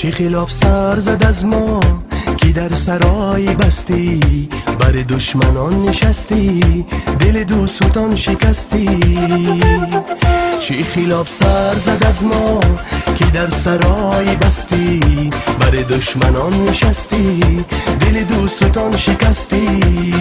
چه خلاف سر زد از ما که در سرای بستی، بر دشمنان نشستی، دل دوستان شکستی. چه خلاف سر زد از ما که در سرای بستی، بر دشمنان نشستی، دل دوستان شکستی.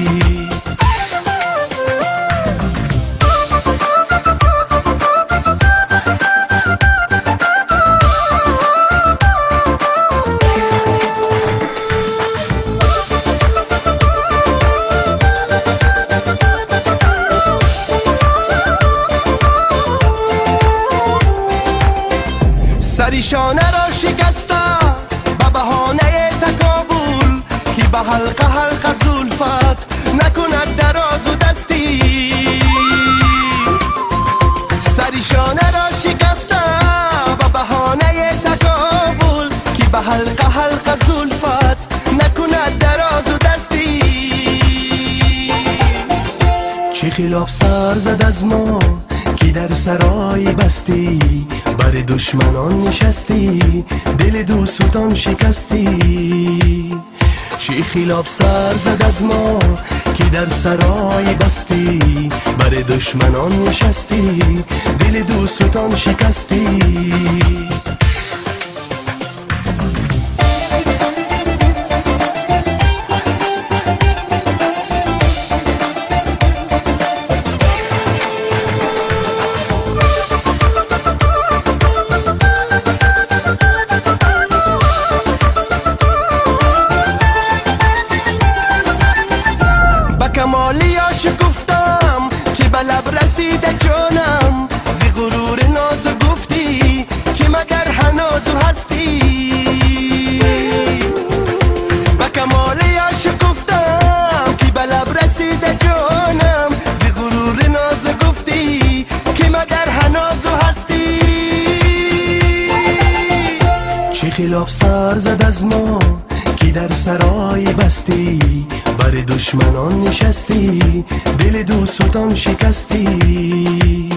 سریشانه را شکستم به بهانه تکابل، که به حلقه حلقه زلفت نکند دراز و دستی. سریشانه را شکستم به بهانه تکابل، که به حلقه حلقه زلفت نکند دراز و دستی. چه خلاف سر زد از ما که در سرای بستی، بر دشمنان نشستی، دل دوستان شکستی. چه خلاف سر زد از ما که در سرای بستی، بر دشمنان نشستی، دل دوستان شکستی. کمالیاش گفتم که به لب رسیده جانم، زی غرور نازو گفتی که مگر هنازو هستی. به کمالیاش گفتم که به لب رسیده جانم، زی غرور نازو گفتی که مگر هنازو هستی. چه خلاف سر زد از ما که در سرای بستی، بر دشمنان نشستی، دل دوستان شکستی.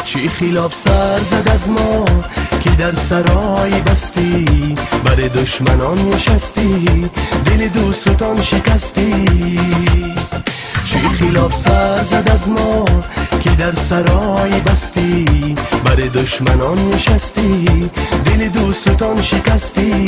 چه خلاف سر زد از ما که در سرای بستی، بر دشمنان نشستی، دل دوستان شکستی. چه خلاف سر زد از ما که در سرای بستی، بر دشمنان نشستی، دل دوستان شکستی.